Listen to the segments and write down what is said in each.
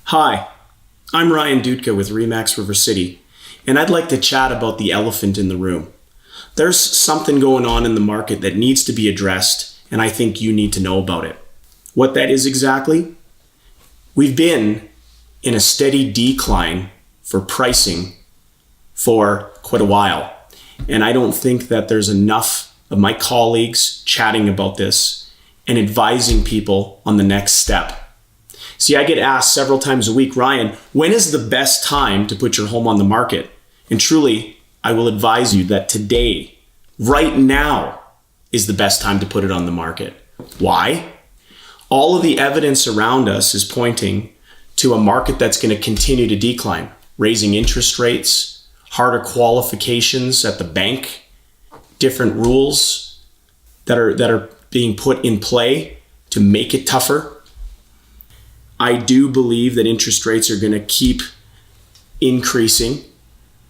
Hi, I'm Ryan Dutka with Remax River City, and I'd like to chat about the elephant in the room. There's something going on in the market that needs to be addressed, and I think you need to know about it. What that is exactly? We've been in a steady decline for pricing for quite a while, and I don't think that there's enough of my colleagues chatting about this and advising people on the next step. See, I get asked several times a week, Ryan, when is the best time to put your home on the market? And truly, I will advise you that today, right now, is the best time to put it on the market. Why? All of the evidence around us is pointing to a market that's going to continue to decline, raising interest rates, harder qualifications at the bank, different rules that are being put in play to make it tougher. I do believe that interest rates are going to keep increasing,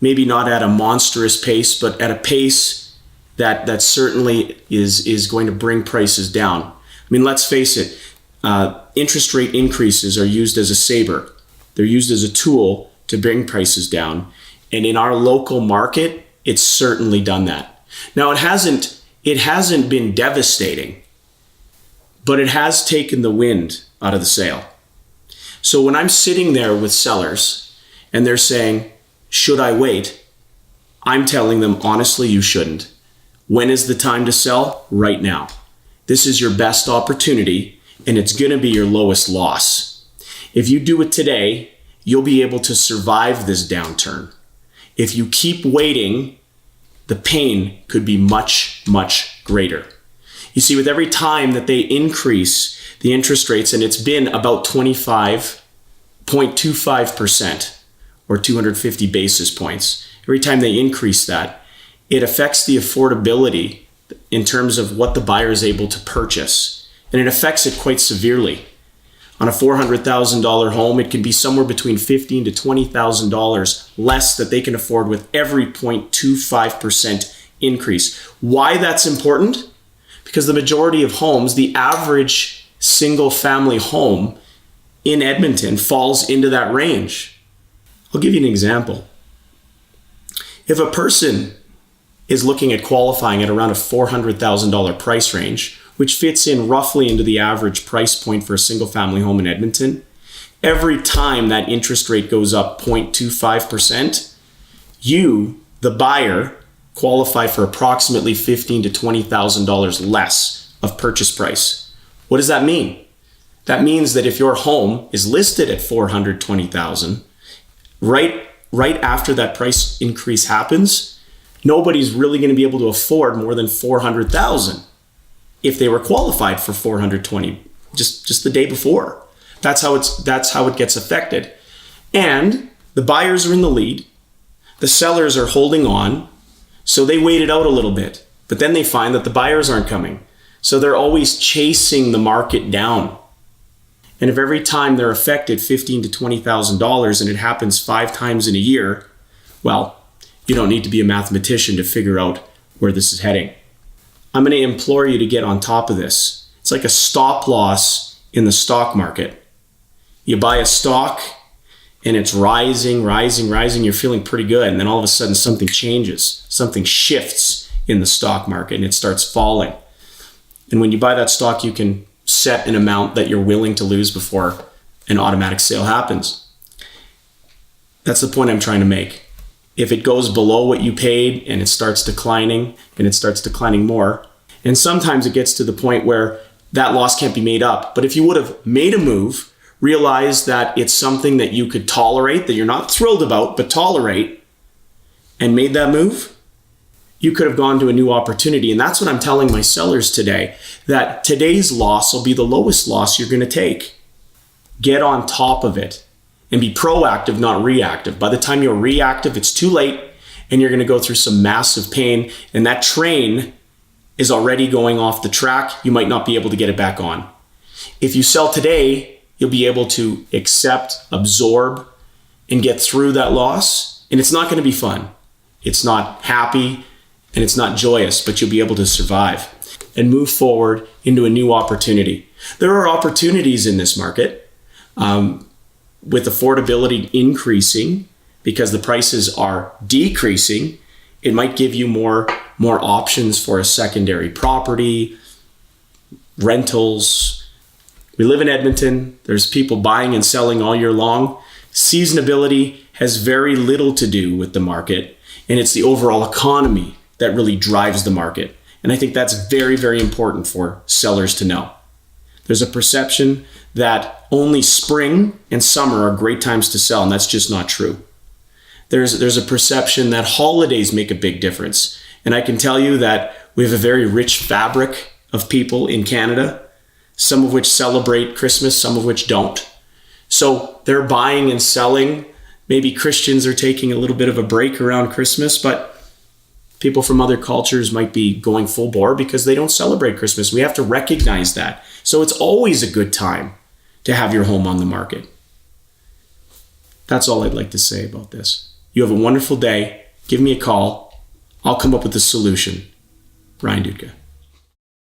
maybe not at a monstrous pace, but at a pace that certainly is going to bring prices down. I mean, let's face it, interest rate increases are used as a saber. They're used as a tool to bring prices down. And in our local market, it's certainly done that. Now, it hasn't been devastating, but it has taken the wind out of the sail. So when I'm sitting there with sellers and they're saying, should I wait? I'm telling them, honestly, you shouldn't. When is the time to sell? Right now. This is your best opportunity, and it's going to be your lowest loss. If you do it today, you'll be able to survive this downturn. If you keep waiting, the pain could be much, much greater. You see, with every time that they increase the interest rates, and it's been about 25.25% or 250 basis points, every time they increase that, it affects the affordability in terms of what the buyer is able to purchase. And it affects it quite severely. On a $400,000 home, it can be somewhere between $15,000 to $20,000 less that they can afford with every 0.25% increase. Why that's important? Because the majority of homes, the average single family home in Edmonton falls into that range. I'll give you an example. If a person is looking at qualifying at around a $400,000 price range, which fits in roughly into the average price point for a single family home in Edmonton, every time that interest rate goes up 0.25%, you, the buyer, qualify for approximately $15,000 to $20,000 less of purchase price. What does that mean? That means that if your home is listed at $420,000, right after that price increase happens, nobody's really going to be able to afford more than $400,000 if they were qualified for $420,000 just the day before. That's how it gets affected. And the buyers are in the lead. The sellers are holding on. So they wait it out a little bit, but then they find that the buyers aren't coming. So they're always chasing the market down. And if every time they're affected $15,000 to $20,000 and it happens 5 times in a year, well, you don't need to be a mathematician to figure out where this is heading. I'm going to implore you to get on top of this. It's like a stop loss in the stock market. You buy a stock and it's rising, you're feeling pretty good. And then all of a sudden something changes, something shifts in the stock market and it starts falling. And when you buy that stock, you can set an amount that you're willing to lose before an automatic sale happens. That's the point I'm trying to make. If it goes below what you paid and it starts declining more, and sometimes it gets to the point where that loss can't be made up. But if you would have made a move, realize that it's something that you could tolerate, that you're not thrilled about, but tolerate, and made that move, you could have gone to a new opportunity. And that's what I'm telling my sellers today, that today's loss will be the lowest loss you're going to take. Get on top of it and be proactive, not reactive. By the time you're reactive, it's too late and you're going to go through some massive pain. And that train is already going off the track. You might not be able to get it back on. If you sell today, you'll be able to accept, absorb, and get through that loss. And it's not going to be fun. It's not happy. And it's not joyous, but you'll be able to survive and move forward into a new opportunity. There are opportunities in this market. with affordability increasing because the prices are decreasing, it might give you more options for a secondary property, rentals. We live in Edmonton. There's people buying and selling all year long. Seasonability has very little to do with the market, and it's the overall economy that really drives the market. And I think that's very, very important for sellers to know. There's a perception that only spring and summer are great times to sell, and that's just not true. There's a perception that holidays make a big difference. And I can tell you that we have a very rich fabric of people in Canada, some of which celebrate Christmas, some of which don't. So they're buying and selling. Maybe Christians are taking a little bit of a break around Christmas, but people from other cultures might be going full bore because they don't celebrate Christmas. We have to recognize that. So it's always a good time to have your home on the market. That's all I'd like to say about this. You have a wonderful day. Give me a call. I'll come up with a solution. Ryan Dudka.